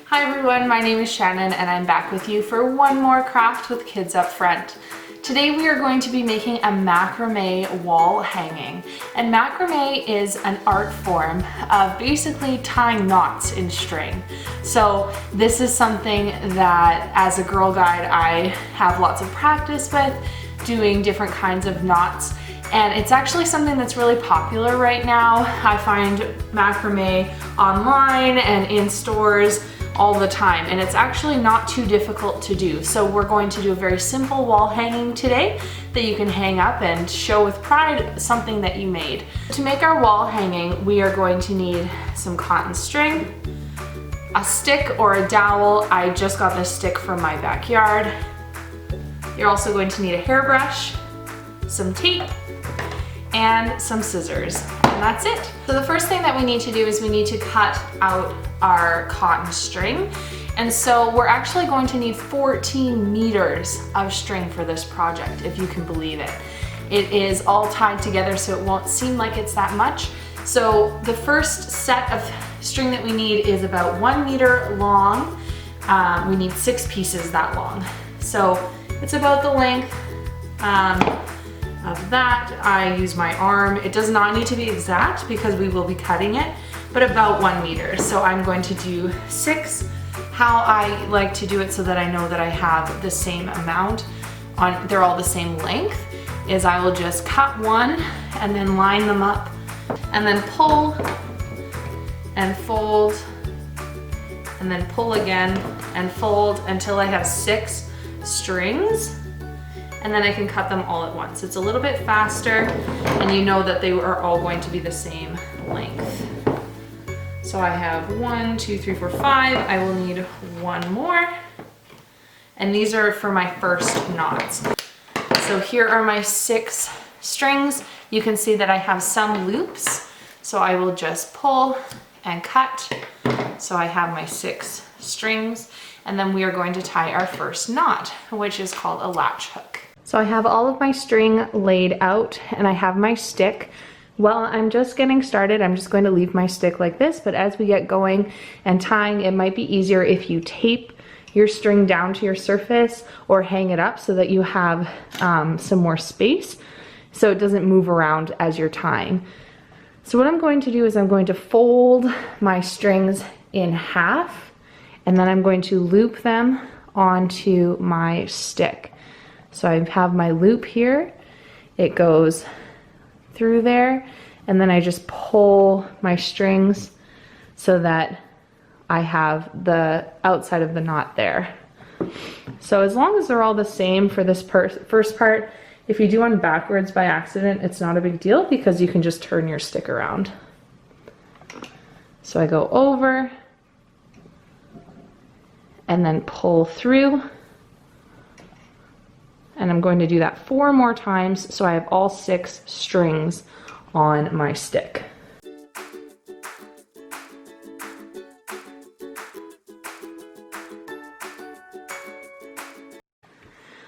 Hi everyone, my name is Shannon and I'm back with you for one more craft with Kids Up Front. Today we are going to be making a macrame wall hanging. And macrame is an art form of basically tying knots in string. So this is something that as a Girl Guide I have lots of practice with, doing different kinds of knots. And it's actually something that's really popular right now. I find macrame online and in stores all the time, and it's actually not too difficult to do. So we're going to do a very simple wall hanging today that you can hang up and show with pride something that you made. To make our wall hanging, we are going to need some cotton string, a stick or a dowel. I just got this stick from my backyard. You're also going to need a hairbrush, some tape, and some scissors, and that's it. So the first thing that we need to do is we need to cut out our cotton string. And so we're actually going to need 14 meters of string for this project, if you can believe it. It is all tied together so it won't seem like it's that much. So the first set of string that we need is about 1 meter long. We need 6 pieces that long. So it's about the length of that. I use my arm. It does not need to be exact because we will be cutting it, but about 1 meter. So I'm going to do 6. How I like to do it so that I know that I have the same amount on, they're all the same length, is I will just cut one and then line them up and then pull and fold and then pull again and fold until I have 6 strings. And then I can cut them all at once. It's a little bit faster and you know that they are all going to be the same length. So I have 1, 2, 3, 4, 5. I will need 1 more. And these are for my first knots. So here are my 6 strings. You can see that I have some loops. So I will just pull and cut. So I have my 6 strings. And then we are going to tie our first knot, which is called a latch hook. So I have all of my string laid out and I have my stick. Well, I'm just getting started. I'm just going to leave my stick like this, but as we get going and tying, it might be easier if you tape your string down to your surface or hang it up so that you have some more space so it doesn't move around as you're tying. So what I'm going to do is I'm going to fold my strings in half and then I'm going to loop them onto my stick. So I have my loop here, it goes through there, and then I just pull my strings so that I have the outside of the knot there. So as long as they're all the same for this first part, if you do one backwards by accident, it's not a big deal because you can just turn your stick around. So I go over and then pull through. And I'm going to do that 4 more times so I have all 6 strings on my stick.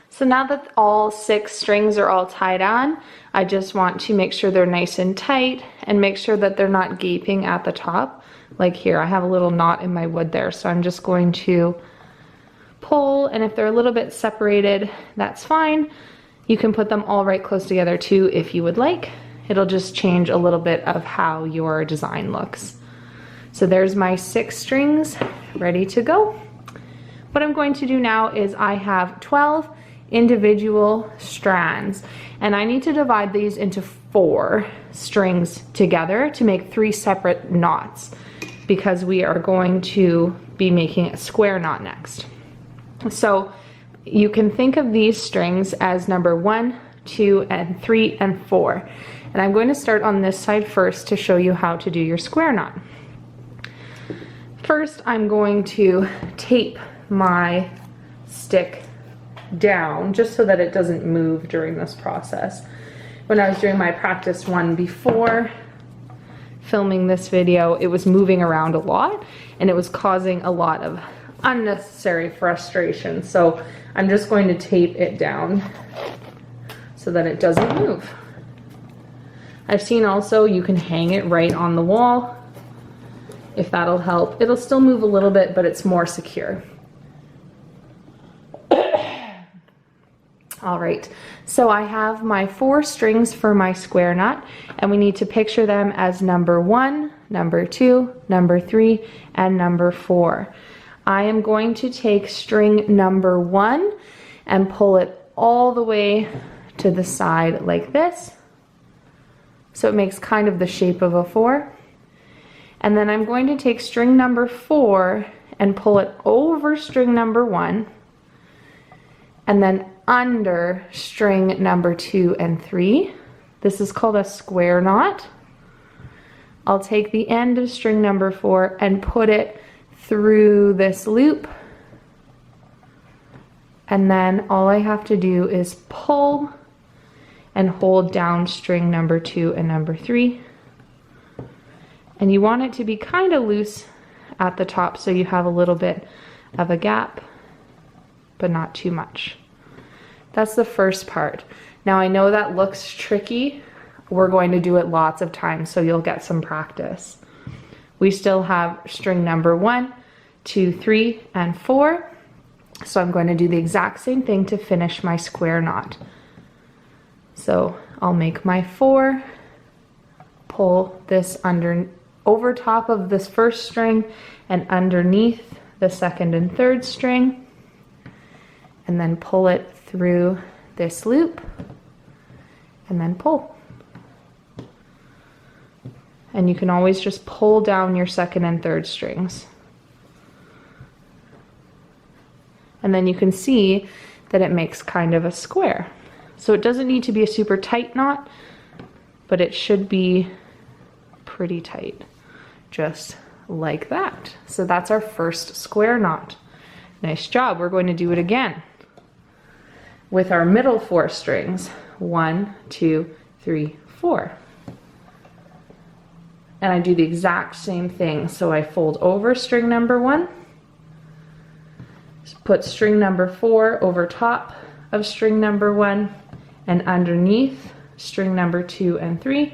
So now that all 6 strings are all tied on, I just want to make sure they're nice and tight and make sure that they're not gaping at the top. Like here, I have a little knot in my wood there, so I'm just going to pull, and if they're a little bit separated, that's fine. You can put them all right close together too if you would like. It'll just change a little bit of how your design looks. So there's my 6 strings ready to go. What I'm going to do now is I have 12 individual strands and I need to divide these into 4 strings together to make 3 separate knots because we are going to be making a square knot next. So you can think of these strings as number 1, 2, and 3, and 4. And I'm going to start on this side first to show you how to do your square knot. First, I'm going to tape my stick down just so that it doesn't move during this process. When I was doing my practice one before filming this video, it was moving around a lot and it was causing a lot of unnecessary frustration. So I'm just going to tape it down so that it doesn't move. I've seen also you can hang it right on the wall if that'll help. It'll still move a little bit, but it's more secure. All right, so I have my 4 strings for my square knot, and we need to picture them as number 1, number 2, number 3, and number 4. I am going to take string number 1 and pull it all the way to the side like this. So it makes kind of the shape of a 4. And then I'm going to take string number 4 and pull it over string number 1, and then under string number 2 and 3. This is called a square knot. I'll take the end of string number 4 and put it through this loop, and then all I have to do is pull and hold down string number 2 and number 3. And you want it to be kind of loose at the top so you have a little bit of a gap, but not too much. That's the first part. Now I know that looks tricky. We're going to do it lots of times so you'll get some practice. We still have string number 1, 2, 3, and 4. So I'm going to do the exact same thing to finish my square knot. So I'll make my 4, pull this over top of this first string and underneath the second and third string, and then pull it through this loop, and then pull. And you can always just pull down your second and third strings. And then you can see that it makes kind of a square. So it doesn't need to be a super tight knot, but it should be pretty tight, just like that. So that's our first square knot. Nice job. We're going to do it again with our middle 4 strings. 1, 2, 3, 4. And I do the exact same thing. So I fold over string number 1, put string number 4 over top of string number 1 and underneath string number 2 and 3.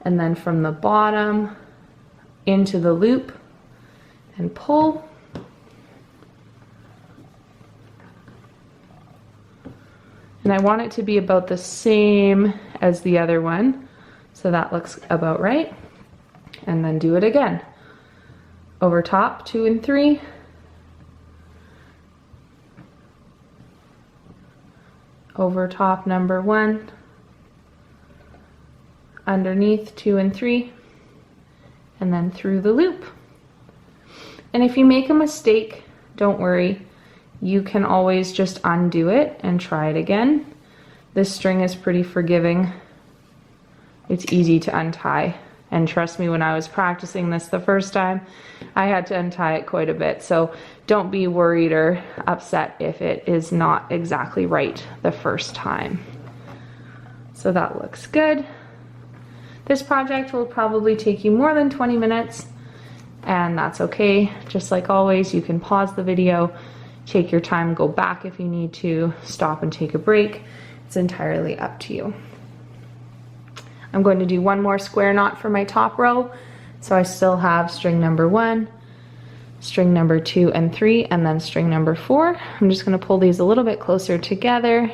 And then from the bottom into the loop and pull. And I want it to be about the same as the other one. So that looks about right. And then do it again. Over top, 2 and 3. Over top number 1. Underneath 2 and 3. And then through the loop. And if you make a mistake, don't worry. You can always just undo it and try it again. This string is pretty forgiving. It's easy to untie. And trust me, when I was practicing this the first time, I had to untie it quite a bit. So don't be worried or upset if it is not exactly right the first time. So that looks good. This project will probably take you more than 20 minutes, and that's okay. Just like always, you can pause the video, take your time, go back if you need to, stop and take a break. It's entirely up to you. I'm going to do one more square knot for my top row. So I still have string number 1, string number 2 and 3, and then string number 4. I'm just going to pull these a little bit closer together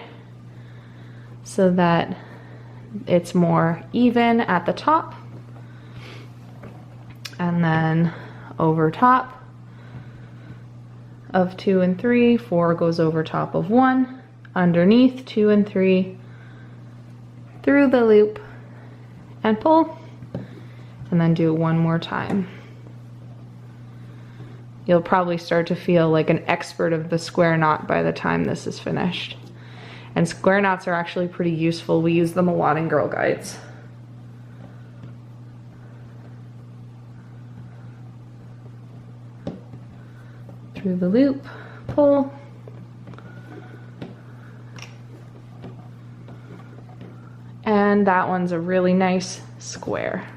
so that it's more even at the top. And then over top of 2 and 3, 4 goes over top of 1, underneath 2 and 3, through the loop, and pull, and then do it one more time. You'll probably start to feel like an expert of the square knot by the time this is finished. And square knots are actually pretty useful. We use them a lot in Girl Guides. Through the loop, pull. And that one's a really nice square.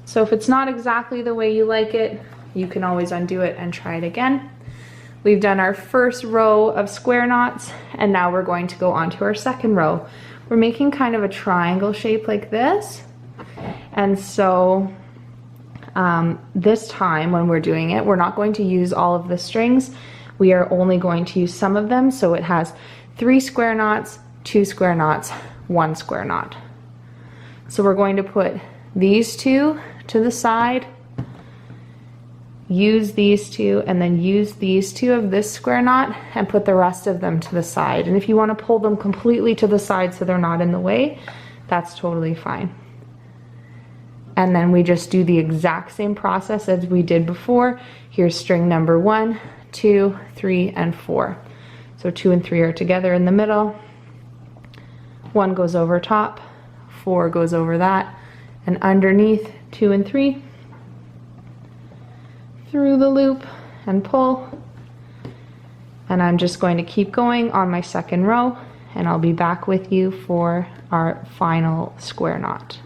So if it's not exactly the way you like it, you can always undo it and try it again. We've done our first row of square knots, and now we're going to go on to our second row. We're making kind of a triangle shape like this. And so this time when we're doing it, we're not going to use all of the strings. We are only going to use some of them. So it has 3 square knots, 2 square knots, 1 square knot. So we're going to put these 2 to the side, use these 2, and then use these 2 of this square knot and put the rest of them to the side. And if you want to pull them completely to the side so they're not in the way, that's totally fine. And then we just do the exact same process as we did before. Here's string number 1, 2, 3, and 4. So 2 and 3 are together in the middle. 1 goes over top, 4 goes over that, and underneath 2 and 3, through the loop and pull. And I'm just going to keep going on my second row, and I'll be back with you for our final square knot.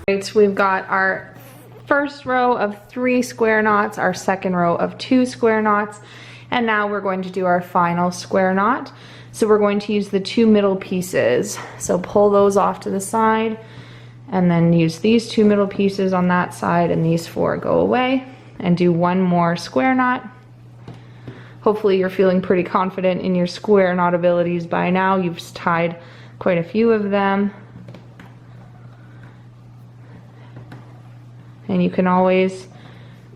Right, so we've got our first row of 3 square knots, our second row of 2 square knots, and now we're going to do our final square knot. So we're going to use the 2 middle pieces. So pull those off to the side, and then use these 2 middle pieces on that side, and these 4 go away, and do 1 more square knot. Hopefully you're feeling pretty confident in your square knot abilities by now. You've tied quite a few of them. And you can always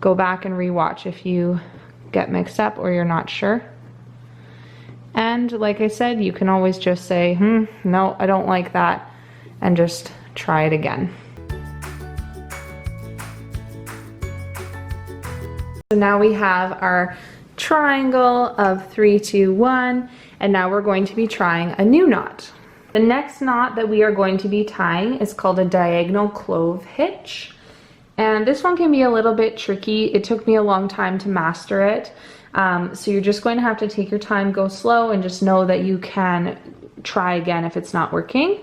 go back and rewatch if you get mixed up or you're not sure. And like I said, you can always just say, no, I don't like that, and just try it again. So now we have our triangle of 3, 2, 1, and now we're going to be trying a new knot. The next knot that we are going to be tying is called a diagonal clove hitch. And this one can be a little bit tricky. It took me a long time to master it. So you're just going to have to take your time, go slow, and just know that you can try again if it's not working.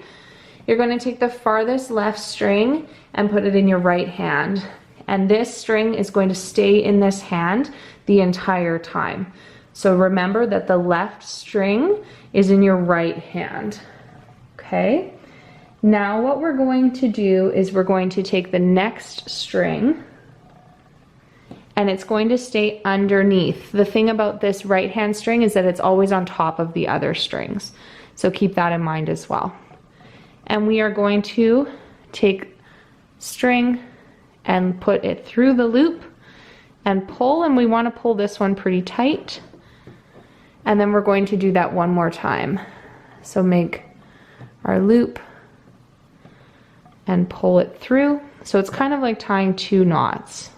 You're going to take the farthest left string and put it in your right hand. And this string is going to stay in this hand the entire time. So remember that the left string is in your right hand. Okay? Now what we're going to do is we're going to take the next string, and it's going to stay underneath. The thing about this right hand string is that it's always on top of the other strings. So keep that in mind as well. And we are going to take string and put it through the loop and pull, and we want to pull this one pretty tight. And then we're going to do that one more time. So make our loop and pull it through. So it's kind of like tying 2 knots.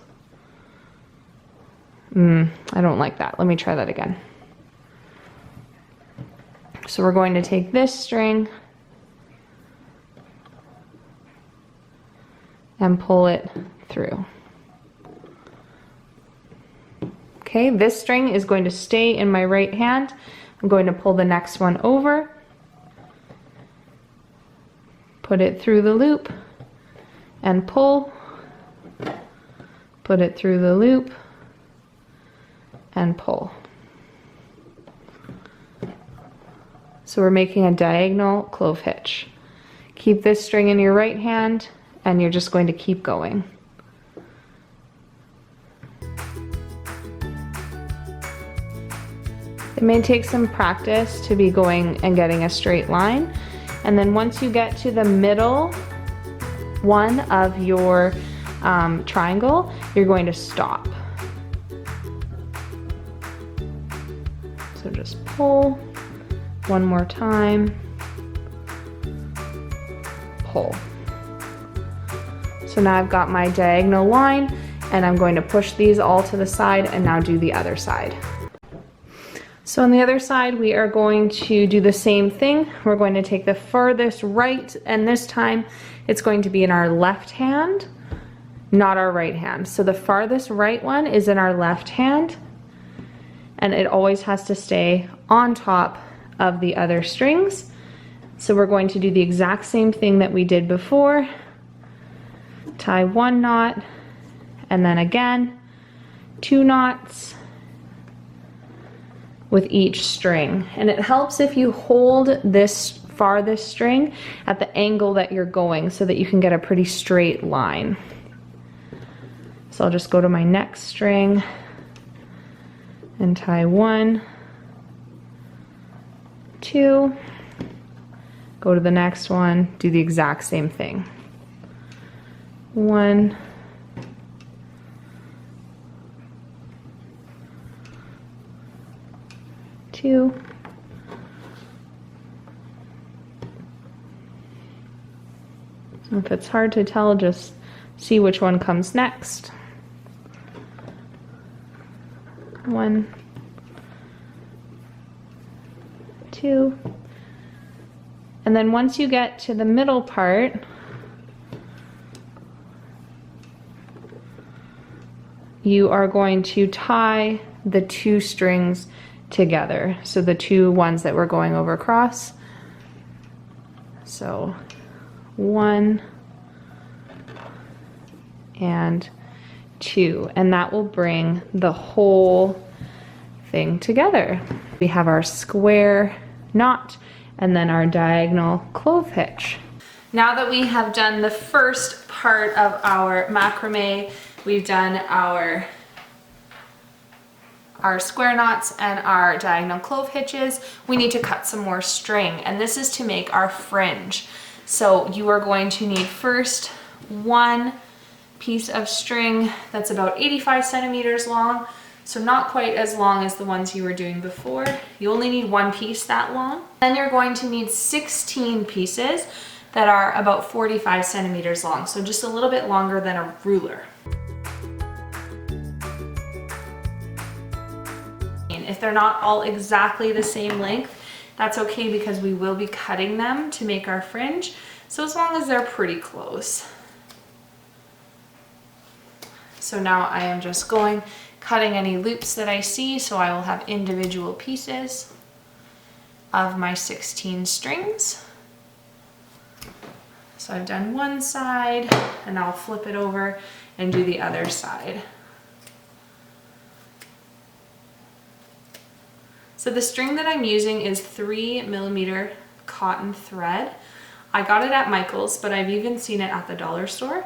I don't like that. Let me try that again. So we're going to take this string and pull it through. Okay, this string is going to stay in my right hand. I'm going to pull the next one over, put it through the loop, and pull, put it through the loop, and pull. So we're making a diagonal clove hitch. Keep this string in your right hand, and you're just going to keep going. It may take some practice to be going and getting a straight line, and then once you get to the middle one of your triangle, you're going to stop. So just pull one more time, pull. So now I've got my diagonal line, and I'm going to push these all to the side and now do the other side. So on the other side, we are going to do the same thing. We're going to take the furthest right, and this time it's going to be in our left hand, not our right hand. So the farthest right one is in our left hand, and it always has to stay on top of the other strings. So we're going to do the exact same thing that we did before. Tie 1 knot, and then again 2 knots, with each string. And it helps if you hold this farthest string at the angle that you're going so that you can get a pretty straight line. So I'll just go to my next string and tie 1, 2, go to the next one, do the exact same thing. 1, 2, so if it's hard to tell, just see which one comes next. 1, 2, and then once you get to the middle part, you are going to tie the 2 strings together. So the 2 ones that we're going over across. So 1 and 2, and that will bring the whole thing together. We have our square knot and then our diagonal clove hitch. Now that we have done the first part of our macrame, we've done our square knots and our diagonal clove hitches, we need to cut some more string, and this is to make our fringe. So you are going to need first 1 piece of string that's about 85 centimeters long, so not quite as long as the ones you were doing before. You only need 1 piece that long. Then you're going to need 16 pieces that are about 45 centimeters long, so just a little bit longer than a ruler. If they're not all exactly the same length, that's okay because we will be cutting them to make our fringe. So as long as they're pretty close. So now I am just cutting any loops that I see, so I will have individual pieces of my 16 strings. So I've done one side and I'll flip it over and do the other side. So the string that I'm using is 3mm cotton thread. I got it at Michael's, but I've even seen it at the dollar store.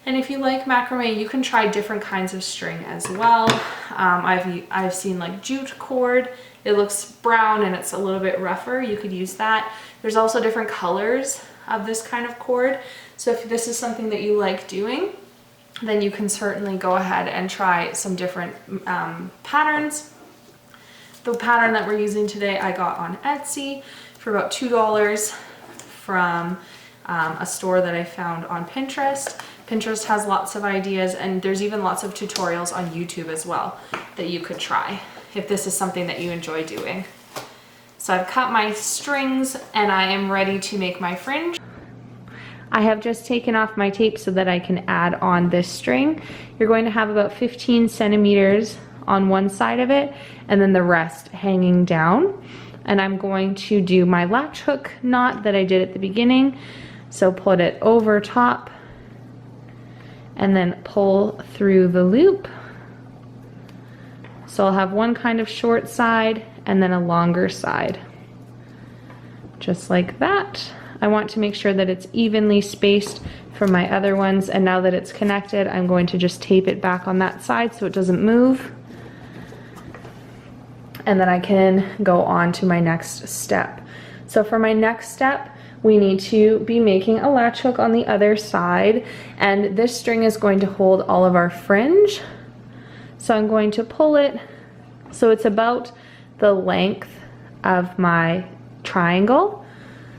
And if you like macrame, you can try different kinds of string as well. I've seen like jute cord. It looks brown and it's a little bit rougher. You could use that. There's also different colors of this kind of cord. So if this is something that you like doing, then you can certainly go ahead and try some different patterns. The pattern that we're using today I got on Etsy for about $2 from a store that I found on Pinterest. Pinterest has lots of ideas, and there's even lots of tutorials on YouTube as well that you could try if this is something that you enjoy doing. So I've cut my strings and I am ready to make my fringe. I have just taken off my tape so that I can add on this string. You're going to have about 15 centimeters on one side of it and then the rest hanging down. And I'm going to do my latch hook knot that I did at the beginning. So put it over top and then pull through the loop. So I'll have one kind of short side and then a longer side. Just like that. I want to make sure that it's evenly spaced from my other ones, and now that it's connected, I'm going to just tape it back on that side so it doesn't move. And then I can go on to my next step. So for my next step, we need to be making a latch hook on the other side, and this string is going to hold all of our fringe. So I'm going to pull it so it's about the length of my triangle.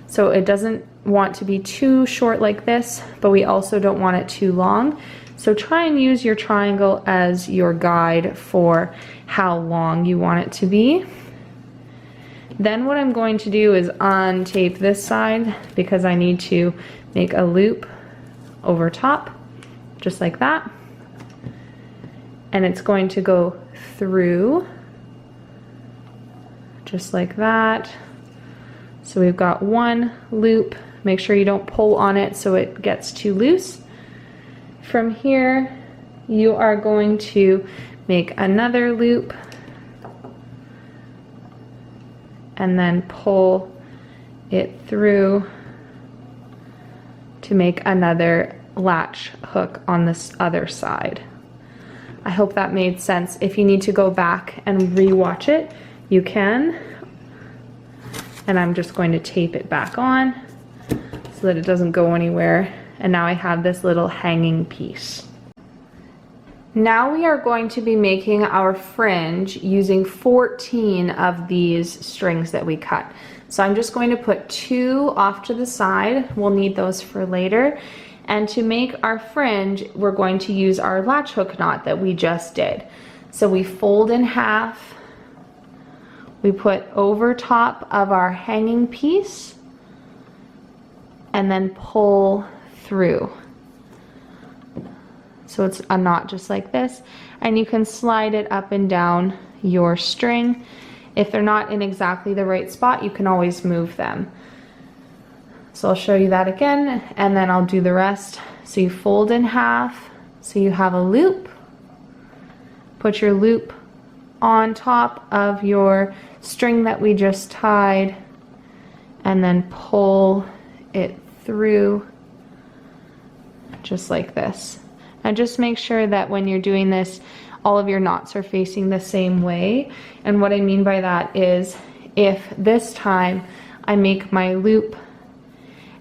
So it doesn't want to be too short like this, but we also don't want it too long. So try and use your triangle as your guide for how long you want it to be. Then what I'm going to do is untape this side because I need to make a loop over top, just like that. And it's going to go through, just like that. So we've got one loop. Make sure you don't pull on it so it gets too loose. From here, you are going to make another loop and then pull it through to make another latch hook on this other side. I hope that made sense. If you need to go back and re-watch it, you can. And I'm just going to tape it back on so that it doesn't go anywhere. And now I have this little hanging piece. Now we are going to be making our fringe using 14 of these strings that we cut. So I'm just going to put 2 off to the side. We'll need those for later. And to make our fringe, we're going to use our latch hook knot that we just did. So we fold in half, we put over top of our hanging piece, and then pull through. So it's a knot just like this, and you can slide it up and down your string. If they're not in exactly the right spot, you can always move them. So I'll show you that again, and then I'll do the rest. So you fold in half, so you have a loop. Put your loop on top of your string that we just tied, and then pull it through just like this. And just make sure that when you're doing this, all of your knots are facing the same way. And what I mean by that is, if this time I make my loop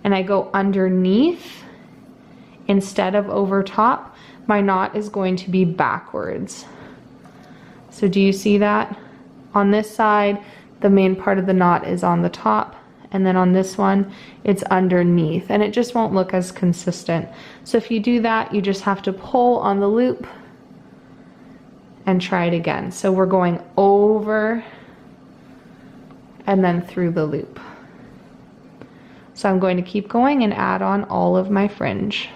and I go underneath instead of over top, my knot is going to be backwards. So do you see that? On this side, the main part of the knot is on the top, and then on this one, it's underneath, and it just won't look as consistent. So if you do that, you just have to pull on the loop and try it again. So we're going over and then through the loop. So I'm going to keep going and add on all of my fringe.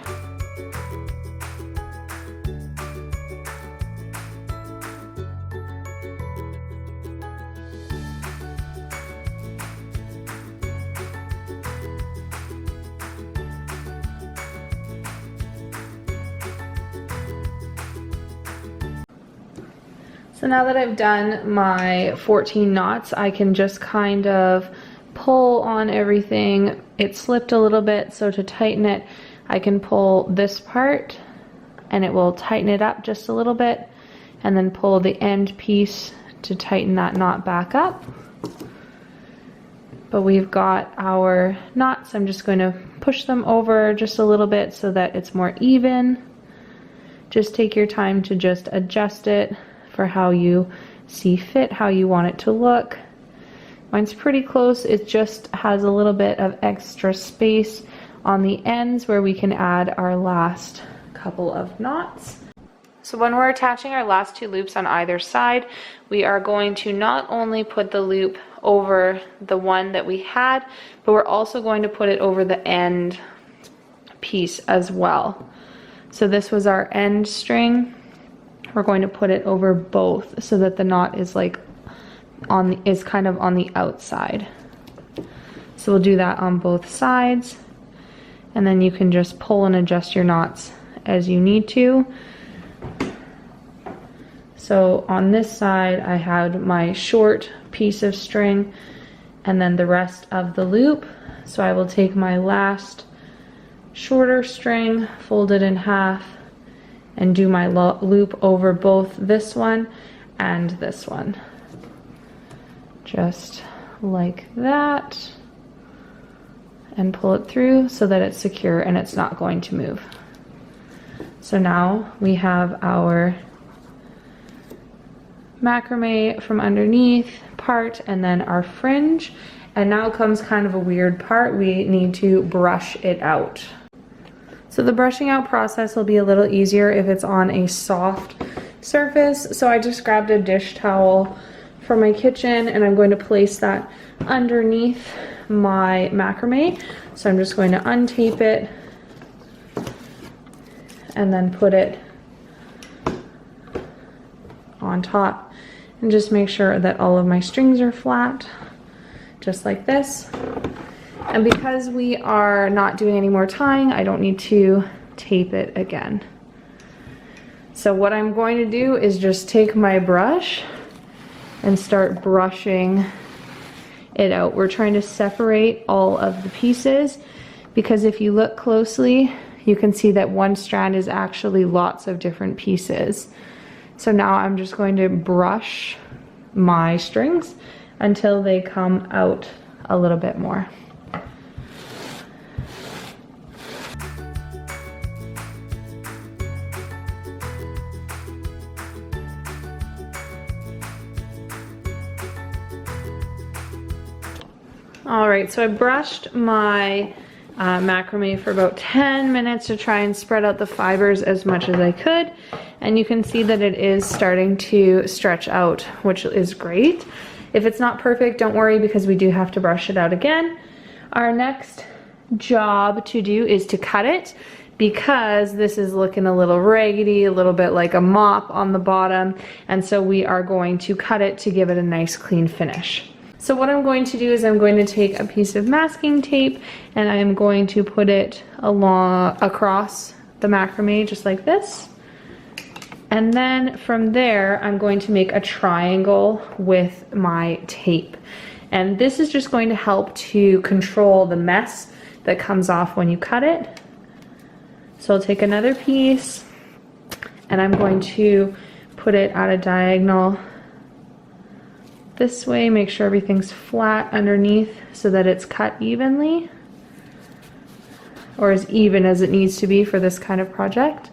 So now that I've done my 14 knots, I can just kind of pull on everything. It slipped a little bit, so to tighten it, I can pull this part and it will tighten it up just a little bit, and then pull the end piece to tighten that knot back up. But we've got our knots. I'm just going to push them over just a little bit so that it's more even. Just take your time to just adjust it for how you see fit, how you want it to look. Mine's pretty close. It just has a little bit of extra space on the ends where we can add our last couple of knots. So when we're attaching our last 2 loops on either side, we are going to not only put the loop over the one that we had, but we're also going to put it over the end piece as well. So this was our end string. We're going to put it over both so that the knot is like is kind of on the outside. So we'll do that on both sides, and then you can just pull and adjust your knots as you need to. So on this side, I had my short piece of string and then the rest of the loop. So I will take my last shorter string, fold it in half, and do my loop over both this one and this one. Just like that. And pull it through so that it's secure and it's not going to move. So now we have our macrame from underneath part and then our fringe. And now comes kind of a weird part. We need to brush it out. So the brushing out process will be a little easier if it's on a soft surface. So I just grabbed a dish towel from my kitchen and I'm going to place that underneath my macrame. So I'm just going to untape it and then put it on top and just make sure that all of my strings are flat, just like this. And because we are not doing any more tying, I don't need to tape it again. So what I'm going to do is just take my brush and start brushing it out. We're trying to separate all of the pieces because if you look closely, you can see that one strand is actually lots of different pieces. So now I'm just going to brush my strings until they come out a little bit more. All right, so I brushed my macrame for about 10 minutes to try and spread out the fibers as much as I could. And you can see that it is starting to stretch out, which is great. If it's not perfect, don't worry because we do have to brush it out again. Our next job to do is to cut it because this is looking a little raggedy, a little bit like a mop on the bottom. And so we are going to cut it to give it a nice clean finish. So what I'm going to do is I'm going to take a piece of masking tape and I'm going to put it across the macrame just like this. And then from there, I'm going to make a triangle with my tape. And this is just going to help to control the mess that comes off when you cut it. So I'll take another piece and I'm going to put it at a diagonal this way, make sure everything's flat underneath so that it's cut evenly, or as even as it needs to be for this kind of project.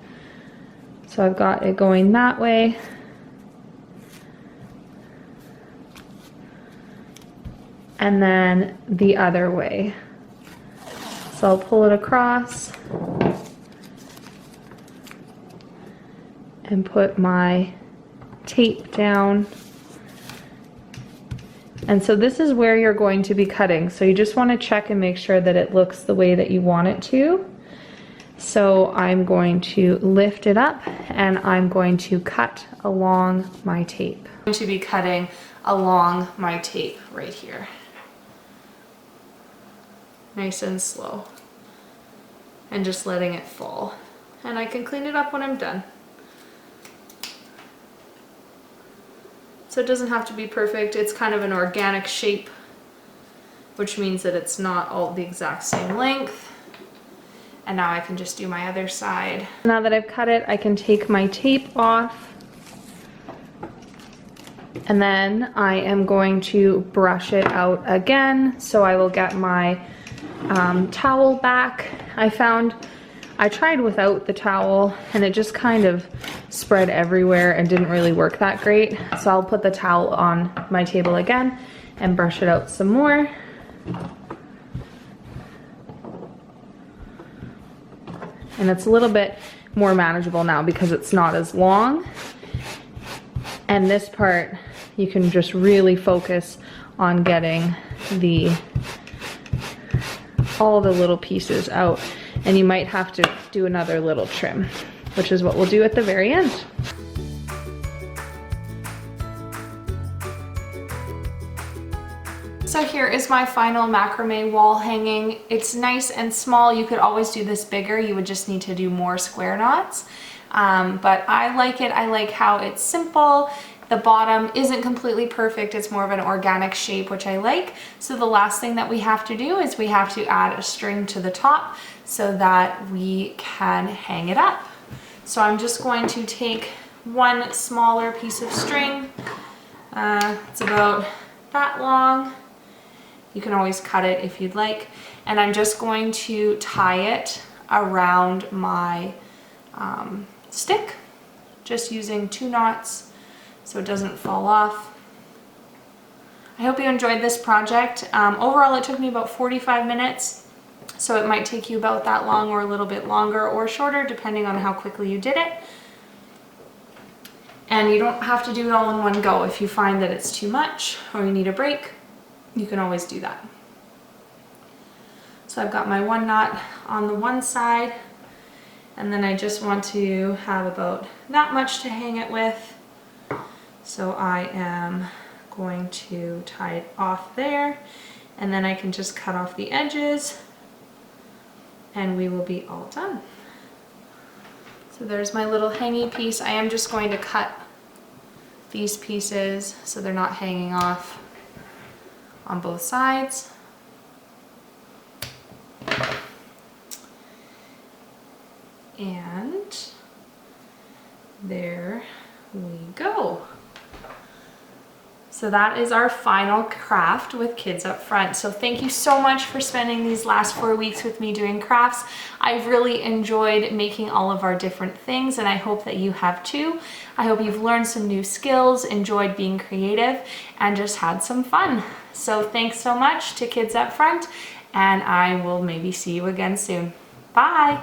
So I've got it going that way. And then the other way. So I'll pull it across and put my tape down. And so this is where you're going to be cutting. So you just want to check and make sure that it looks the way that you want it to. So I'm going to lift it up and I'm going to cut along my tape. I'm going to be cutting along my tape right here. Nice and slow. And just letting it fall. And I can clean it up when I'm done. So it doesn't have to be perfect. It's kind of an organic shape, which means that it's not all the exact same length. And now I can just do my other side. Now that I've cut it, I can take my tape off. And then I am going to brush it out again. So I will get my towel back. I tried without the towel and it just kind of spread everywhere and didn't really work that great. So I'll put the towel on my table again and brush it out some more. And it's a little bit more manageable now because it's not as long. And this part, you can just really focus on getting all the little pieces out. And you might have to do another little trim, which is what we'll do at the very end. So here is my final macrame wall hanging. It's nice and small. You could always do this bigger. You would just need to do more square knots. But I like it. I like how it's simple. The bottom isn't completely perfect. It's more of an organic shape, which I like. So the last thing that we have to do is we have to add a string to the top so that we can hang it up. So I'm just going to take one smaller piece of string. It's about that long. You can always cut it if you'd like. And I'm just going to tie it around my stick, just using 2 knots so it doesn't fall off. I hope you enjoyed this project. Overall, it took me about 45 minutes, so it might take you about that long or a little bit longer or shorter, depending on how quickly you did it. And you don't have to do it all in one go. If you find that it's too much or you need a break, you can always do that. So I've got my 1 knot on the one side, and then I just want to have about that much to hang it with. So I am going to tie it off there, and then I can just cut off the edges and we will be all done. So there's my little hanging piece. I am just going to cut these pieces so they're not hanging off on both sides. And there we go. So that is our final craft with Kids Up Front. So thank you so much for spending these last 4 weeks with me doing crafts. I've really enjoyed making all of our different things, and I hope that you have too. I hope you've learned some new skills, enjoyed being creative, and just had some fun. So thanks so much to Kids Up Front, and I will maybe see you again soon. Bye!